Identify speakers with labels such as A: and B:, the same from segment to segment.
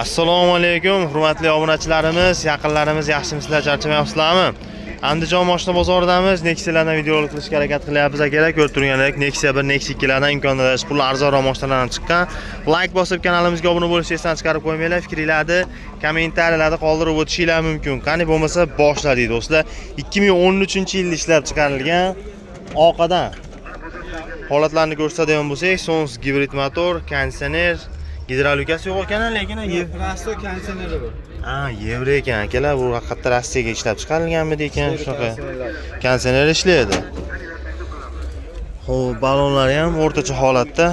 A: Assalomu alaykum, hurmatli obunachilarimiz, yaqinlarimiz, yaxshimisizlar, charchamayapsizlarmi? Andijon mashina bozoridamiz. Nexia'lardan videorolik qilishga harakat qilyapmiz akalar. Ko'rib turganingizdek, Nexia 1, Nexia 2 lardan imkoniyatlar pul arzonroq mashinalardan chiqqan. Like bosib kanalimizga obuna bo'lishni esdan chiqarib qo'ymanglar. Fikringizni, kommentariyalarda qoldirib o'tishinglar mumkin. Qani bo'lmasa boshladik do'stlar. 2013-yilda ishlab chiqarilgan oqadan holatlarni ko'rsatadigan bo'lsak, Sons gibrid motor, konditsioner, gidravlikasi yo'q ekan, lekin
B: Rasto konditsioneri bu.
A: Yevro ekan akalar, bu haqiqatda Rossiyaga ishlab chiqarilganmidi ekan, shunaqa konditsioner ishlaydi. Xo'p, ballonlari ham o'rtacha holatda.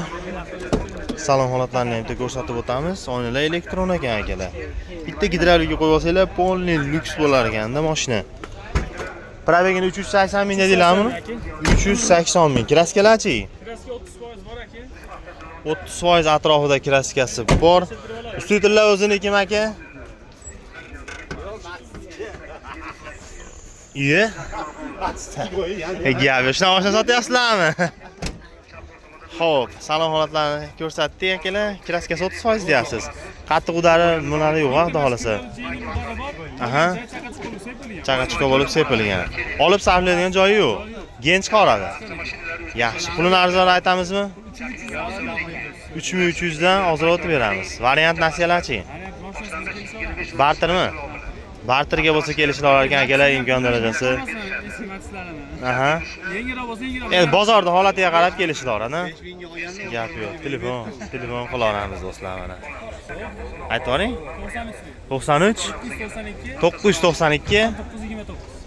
A: Salon holatlarini ham ko'rsatib o'tamiz. Oynalar elektron ekan akalar. Bitta gidravlikga qo'yib olsanglar, polniy lyuks bo'lar ekanda mashina. Probegini 380 ming dedilarmi? 380 ming. Kraskalarchi?
B: Kraska 30% bor aka.
A: 30% atrofida kraskasi bor. Ustitillar o'zinikimi aka? Iye? Gap, shuna mashina sotyapsizlarmi? Xo'p, salon holatlarini ko'rsatdik akalar. Kraskasi 30% deyapsiz. Qattiq udari nimalari yo'q, xudo xolasa. Chaqachiko bo'lib sepilgan. Olib sarflaydigan joyi yo'q. Gen chiqaradi. Yaxshi. Pulini arzon aytamizmi? 3300 dan hozir o'tib beramiz. Variant nasiyalarchi? Bartermi? Barterga bo'lsa kelishlar olar ekan akalar, imkon darajasi.
B: Yengilroq bo'lsa yengilroq.
A: Endi bozorda holatiga qarab kelishlar orada. Gap yo'q. Telefon qilaveramiz do'stlar mana. Aytvoring. 93 992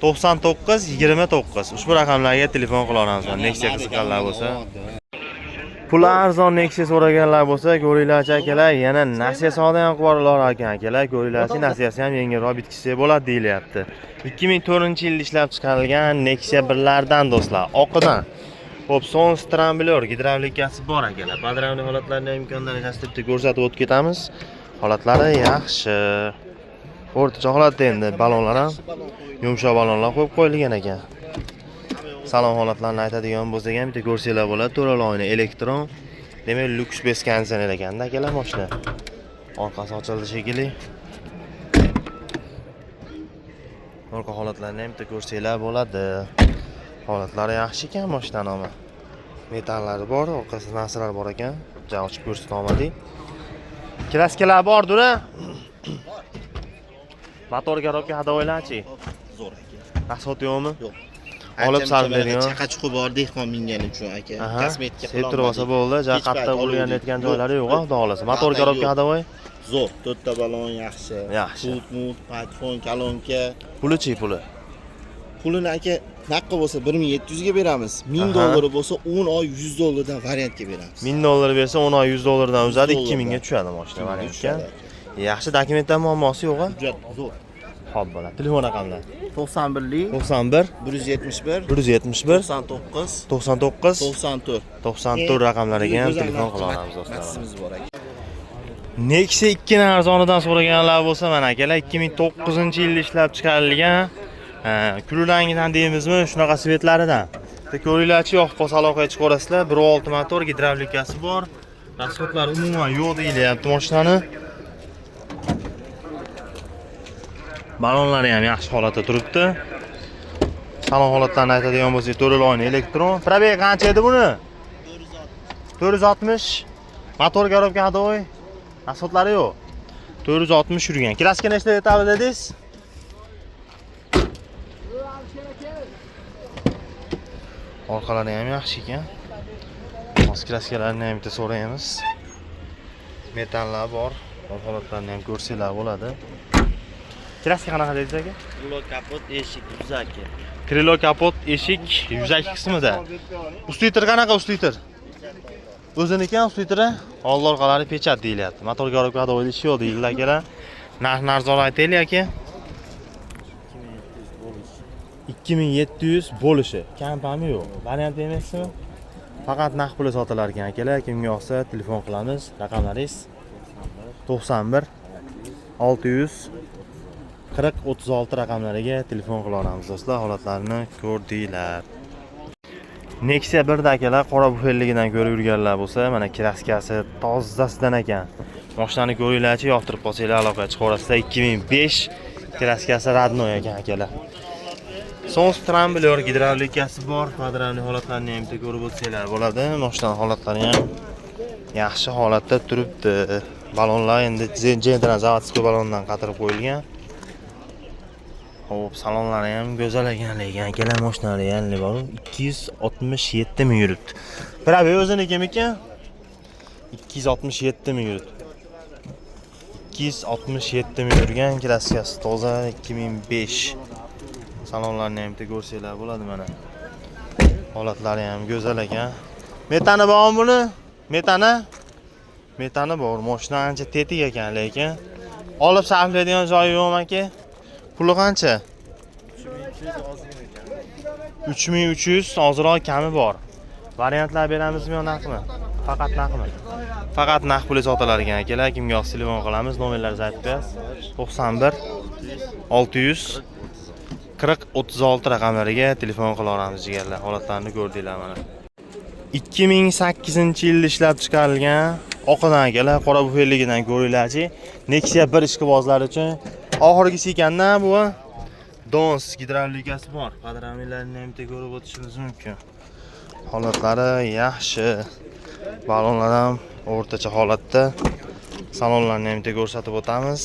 A: 99 29. Ushbu raqamlarga telefon qilaveramiz. Nexia qiziqqanlar bo'lsa. Pul arzon Nexia so'raganlar bo'lsa, ko'ringlarchi akalar, yana Nasiya savdo ham qilib olar ekan akalar. Ko'ringlarchi, Nasiyasi ham yengilroq bitkisi bo'ladi deyilyapti. 2004-yilda ishlab chiqarilgan Nexia 1lardan do'stlar, oqidan. Xo'p, Sons Tramblor gidravlikasi bor akalar. Badravli holatlarni imkon darajasida bitta ko'rsatib o'tib ketamiz. Holatlari yaxshi. O'rtacha holatda endi ballonlar ham yumshoq ballonlar qo'yib qo'yilgan ekan. Salon holatlarini aytadigan bo'lsak ham bitta ko'rsanglar bo'ladi. To'rala oyna elektron. Demak, lyuks bes konditsioner ekanda akalar mashina. Orqasi ochildi shekilli. Orqa holatlarini ham bitta ko'rsanglar bo'ladi. Holatlari yaxshi ekan mashinaning. Metallari bor, orqasida narsalar bor ekan. Ja ochib ko'rsata olmadik. Kraskalar bor-dura. Motor garobga hadovoylarchi?
C: Zo'r aka.
A: Rasxot yo'qmi?
C: Yo'q.
A: Olib sarflaydigan.
C: Chaqachuqi bor dehqon mingani uchun aka. Kosmetika
A: qilib tursa bo'ldi. Ja qattiq bo'lgan netgan joylari yo'q, xudo xolasa. Motor garobga hadovoy.
C: Zo'r. 4 ta ballon yaxshi.
A: Yaxshi.
C: Mut, patfon, kolonka.
A: Pulichi puli?
C: Pulini aka naqqa bo'lsa 1700 ga beramiz. 1000 dollar bo'lsa 10 oy 100 dollardan variantga beramiz.
A: 1000 dollar bersa 10 oy 100 dollardan uzadi, 2000 ga tushadi mashina variantga. Yaxshi, dokumentlar muammosi yo'q-a?
C: Hujjat zo'r.
A: Xo'p bo'ladi. Telefon raqamlar.
C: 91
A: 91
C: 171
A: 171
C: 99
A: 99
C: 94
A: 94 raqamlariga ham telefon qila olamiz do'stlar.
C: Massimiz bor aka.
A: Nexia 2 ning arzonidan so'raganlar bo'lsa, mana akalar 2009-yilda ishlab chiqarilgan kullangidan deymizmi, shunaqa svetlaridan. Ko'ringlarchi, yo'q salonga chiqarasizlar. 1.6 motor, gidravlikasi bor. Rasxotlar umuman yo'q deyilyapti mashinani. Ballonlari ham yaxshi holatda turibdi. Salon holatlarini aytadigan bo'lsak, to'rala oyna elektron. Probeg qancha edi buni? 460. Motor garobga hadovoy. Rasxotlari yo'q. 460 yurgan. Kraska nechta yetadi dedingiz? Orqalari ham yaxshi ekan. Hozir kraskalarni ham bitta so'raymiz. Metallar bor. Holatlarni ham ko'rsanglar bo'ladi. Kraska qanaqa dedingiz aka?
C: Krilo kapot, eshik, yuzaki.
A: Krilo kapot, eshik, yuzaki qismida. Ustitr qanaqa ustitr? O'ziniki ham ustitri. Old orqalari pechat deyilyapti. Motor garobga hadovoyli ish yo'q deyiladi akalar. Narx-narzon aytaylik aka. 2700 bo'lishi. Kampami yo'q. Variant emasmi? Faqat naqd puli sotilar ekan akalar. Kimga yoqsa telefon qilamiz. Raqamlaringiz 91 600 40 36 raqamlariga telefon qila olamiz do'stlar. Holatlarini ko'rdinglar. Nexia 1 da akalar qora bufelligidan ko'rib yurganlar bo'lsa, mana kraskasi tozasidan ekan. Mashinani ko'ringlarchi, yoqtirib qolsanglar aloqa chiqarasizlar. 2005 kraskasi Radnoy ekan akalar. Sons tramblyor gidravlikasi bor. Kvadratli holatlarini ham bitta ko'rib o'tsanglar bo'ladi. Mashina holatlari ham yaxshi holatda turibdi. Balonlar endi Gentra zavodskiy balondan qatirib qo'yilgan. Xo'p, salonlari ham go'zal ekan, lekin akalar mashinalari ham bor. 267 ming yuribdi. Probeg o'ziniki ekan? 267 ming yuribdi. 267 ming yurgan kraskasi toza 2005. Salonlarni ham bitta ko'rsanglar bo'ladi mana. Holatlari ham go'zal ekan. Metani bormi buni? Metani bor. Mashina ancha tetik ekan, lekin olib sarflaydigan joyi yo'qmi aka? Puli qancha? 3300 ozroq kami bor. Variantlar beramizmi yo naqdmi? Faqat naqdmi? Faqat naqd puli sotilar ekan akalar. Kimga yoqsa telefon qilamiz. Nomerlarni aytib berasiz. 91 600 40 36 raqamlariga telefon qila olamiz jigarlar. Holatlarini ko'rdinglar mana. 2008-yilda ishlab chiqarilgan oqidan akalar, qora bufelligidan ko'ringlarchi. Nexia 1 ishqibozlar uchun oxirgisi ekanda bu Dons gidravlikasi bor. Panoramalarni ham bitta ko'rib o'tishingiz mumkin. Holatlari yaxshi. Balonlar ham o'rtacha holatda. Salonlarni ham bitta ko'rsatib o'tamiz.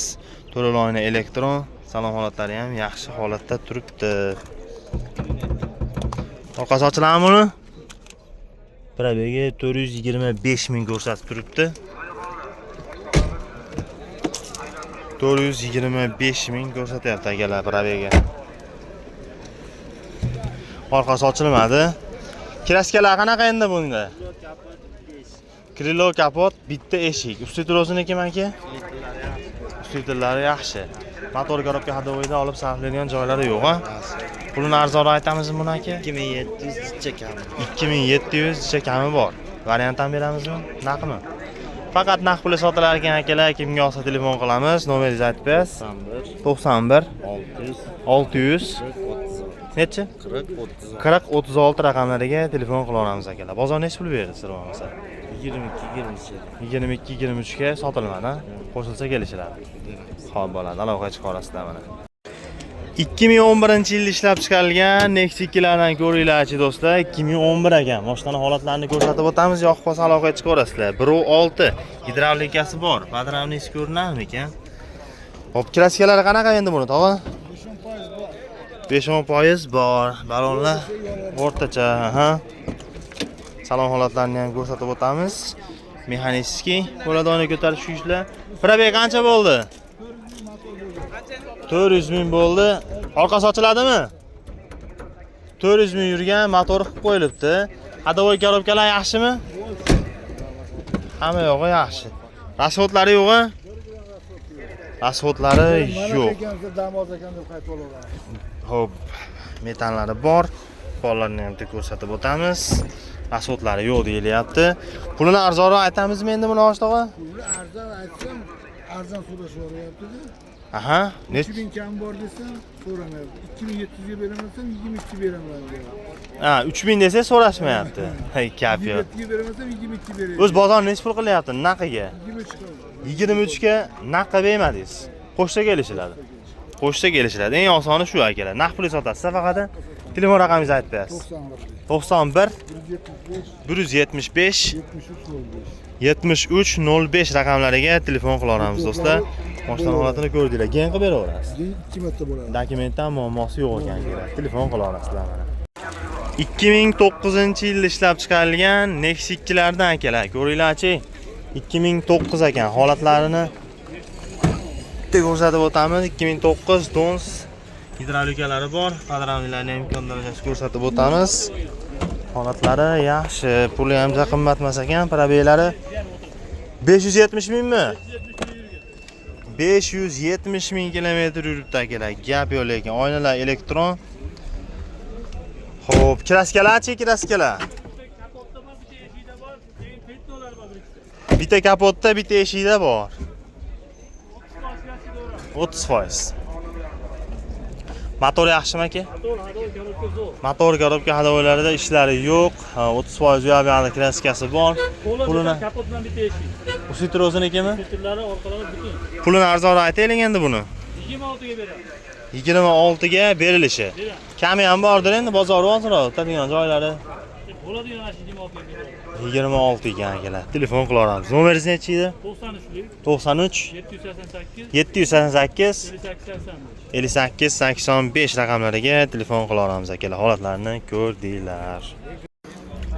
A: To'laloyni elektron. Salon holatlari ham yaxshi holatda turibdi. Orqasi ochiladimi buni? Probegi 425 ming ko'rsatib turibdi. 425 ming ko'rsatyapti akalar probegi. Orqasi ochilmadi. Kraskalar qanaqa endi bunda? Krilo kapot, bitta eshik. Usti troziniki aka? Ustitlari yaxshi. Motor korobka hadovoyda olib sarflaydigan joylari yo'q, ha? Pulini arzonroq aytamizmi buni aka?
C: 2700 ichcha kami.
A: 2700 ichcha kami bor. Variant ham beramizmi? Naqdmi? Faqat naqd puli sotilar ekan akalar. Kimga yoqsa telefon qilamiz. Nomeringizni aytib berasiz. 91 600 necha? 40 36 raqamlariga telefon qila olamiz akalar. Bozor necha pul berdi sizlar bo'lmasa? 22-23 ga sotilmadi. Qo'shilsa kelishiladi. Xo'p bo'ladi, aloqa chiqarasizlar mana. 2011-yilda ishlab chiqarilgan Nexia 2lardan ko'ringlarchi do'stlar. 2011 ekan. Mashinaning holatlarini ko'rsatib o'tamiz, yoqib qolsa aloqa chiqarasizlar. 1.6 gidravlikasi bor. Podramnisi ko'rinadimi ekan? Xo'p, kraskalari qanaqa endi buni, tog'a? 5% bor. Balonlar o'rtacha, ha. Salon holatlarini ham ko'rsatib o'tamiz. Mexaniskiy bo'ladi, uni ko'tarish ishlar. Probeg qancha bo'ldi? 400 ming bo'ldi. Orqasi ochiladimi? 400 ming yurgan, motor qilib qo'yilibdi. Hadovoy korobkalar yaxshimi? Hamma yo'g'i yaxshi. Rasxodlari yo'q-a? Rasxodlari yo'q. Xo'p, metanlari bor. Pollarni ham ko'rsatib o'tamiz. Rasxodlari yo'q deyilyapti. Pulini arzonroq aytamizmi endi buni oshto'g'a?
D: Pulni arzon aytsam, arzon so'rashyapti-da.
A: Aha,
D: 3000 kam bor desam, so'ramayapti. 2700 ga beramasam 22 beraman deyapti.
A: Ha, 3000 desa so'rashmayapti. Hay, kap yo'q.
D: 27 ga beramasam 22 beradi.
A: O'z bozor necha pul qilyapti naqiga?
D: 23
A: ga naqqa bermadingiz. Qo'shsa kelishiladi. Qo'shsa kelishiladi. Eng osoni shu akalar. Naq pul sotasiz faqat. Telefon raqamingizni aytib berasiz. 91 175 7305 raqamlariga telefon qila olamiz do'stlar. Mashina holatini ko'rdinglar. Keyin qilib beraverasiz.
D: 2 marta bo'ladi.
A: Dokumentdan muammosi yo'q ekan kerak. Telefon qila olasizlar mana. 2009-yilda ishlab chiqarilgan Nexia 2lardan akalar. Ko'ringlarchi. 2009 ekan. Holatlarini bitta ko'rsatib o'tamiz. 2009 Dons gidravlikalari bor. Podramlarni imkonlarni ko'rsatib o'tamiz. Holatlari yaxshi. Puli ham qimmat emas ekan. Probeglari 570 mingmi? 570 ming kilometr yuribdi akalar. Gap yo'q lekin. Oynalar elektron. Xo'p, kraskalar-chi, kraskalar. Bitta kapotda, bitta eshikda bor. 30%. Motor yaxshimi aka? Motor korobka hadovalarida ishlari yo'q. 30% yo'q, yo'q kraskasi bor. Pulini
B: kapot bilan bitta eshik.
A: bu Citroen'nikimi?
B: Filtrlari orqalari butun.
A: Pulini arzonroq aytaylik endi buni.
B: 26 ga beramiz.
A: 26 ga berilishi. Kami ham bordir endi bozor ozroq, o'tadigan joylari.
B: Bo'ladigan ashi 26 ga beramiz.
A: 26 ekan akalar. Telefon qilaveramiz. Nomeringiz nechi edi?
B: 93
A: 93
B: 788
A: 788
B: 58
A: 58-85 raqamlariga telefon qilaveramiz akalar. Holatlarini ko'rdinglar.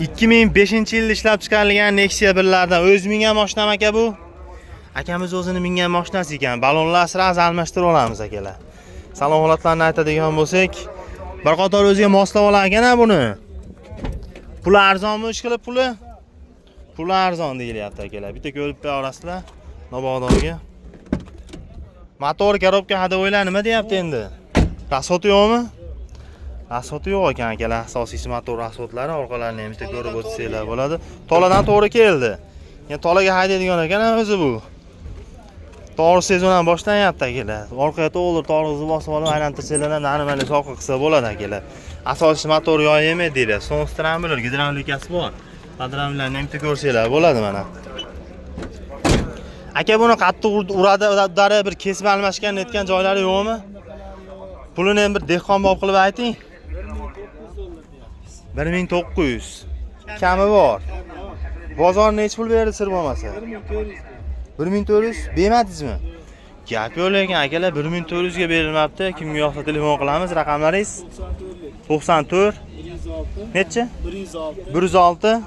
A: 2005-yilda ishlab chiqarilgan Nexia 1lardan o'z mingan mashinam aka bu. Akamiz o'zini mingan mashinasi ekan. Balonlar sirasi almashtirib olamiz akalar. Salon holatlarini aytadigan bo'lsak, bir qator o'ziga moslab olar ekan buni. Puli arzonmi ish qilib puli? Puli arzon deyilyapti akalar. Bitta ko'rib berasizlar. Nobodorga. Motor korobka hadovoylar nima deyapti endi? Rasoti yo'qmi? Rasoti yo'q ekan akalar. Asosiysi motor rasotlari, orqalarini ham bitta ko'rib o'tsanglar bo'ladi. Toladan to'g'ri keldi. Yani tolaga haydaydigan ekan o'zi bu. To'g'ri sezondan boshlanyapti akalar. Orqaga to'g'ri to'g'ri bosib olib aylantirsanglar ham nani-mani soqqa qilsa bo'ladi akalar. Asosiysi motor yo'q emas deydi. So'ng strambuler gidravlikasi bor. Padramlarni ham bitta ko'rsanglar bo'ladi mana. Aka buni qattiq uradi, udari bir kesib almashgan netgan joylari yo'qmi? Pulini ham bir dehqonbob qilib ayting. 1900. Kami bor. Bozor necha pul berdi sir bo'lmasa? 1400 bermadingizmi? Gap yo'q lekin akalar 1400 ga berilmabdi. Kimga yoqsa telefon qilamiz. Raqamlaringiz 94 necha? 106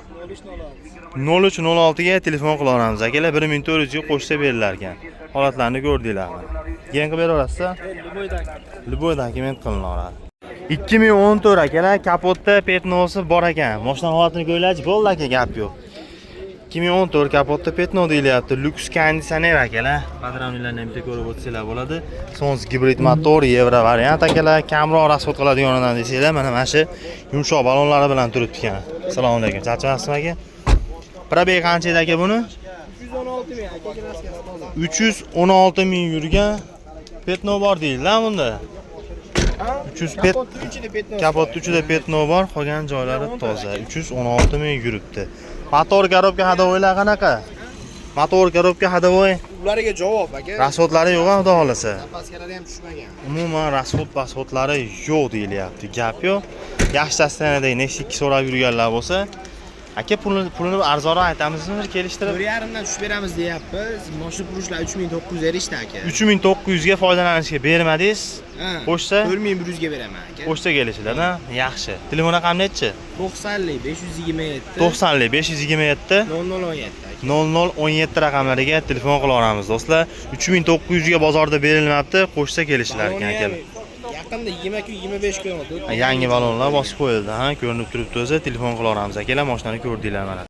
A: 0306 ga telefon qilaveramiz akalar. 1400 ga qo'shsa berilar ekan. Holatlarni ko'rdinglarmi? Keyin qilib berasiz? Liboy dokument qilinadi. 2014 akalar, kapotda petnosi bor ekan. Mashina holatini ko'raylik, bo'ldi aka, gap yo'q. 2014 kapotda petno deyilyapti. Lux konditsioner akalar. Padramlarni ham bitta ko'rib o'tsanglar bo'ladi. Sons gibrid motor, Euro variant akalar. Kamroq rasxod qiladiganidan desanglar, mana shu yumshoq balonlari bilan turibdi ekan. Assalomu alaykum. Charchamasizmi aka? Probeg qancha edi aka buni?
C: 316 ming aka, kraskasi toza.
A: 316 ming yurgan petno bor deydilar bunda. 300 pet kapot ichida petno bor, qolgan joylari toza. 316 ming yuribdi. Motor korobka hadovoylar qanaqa? Motor korobka hadovoy
C: Ularga javob aka.
A: rasxodlari yo'q, xudo xolasa.
C: Zapaskalari ham tushmagan.
A: Umuman rasxodlari yo'q deyilyapti. Gap yo'q. Yaxshi dastanadagi Nexia 2 so'rab yurganlar bo'lsa, aka pulini arzonroq aytamizmi, bir kelishtirib?
C: 1.5 dan tushib beramiz deyapmiz. Mashina qurishlar 3900 erishdi aka.
A: 3900 ga foydalanishga bermadingiz. Qo'shsa
C: 4100 ga beraman aka.
A: qo'shsa kelishinglar-da. Yaxshi. Telefon raqami nechi?
C: 90 527
A: 90 527
C: 0017
A: 0017 raqamlariga telefon qilaveramiz do'stlar. 3900 ga bozorda berilmabdi, qo'shsa kelishlar ekan akalar.
C: Yaqinda 20 kun 25 kun o'tdi.
A: Yangi balonlar bosib qo'yildi, ha, ko'rinib turibdi o'zi. Telefon qilaveramiz akalar, mashinani ko'rdinglar mana.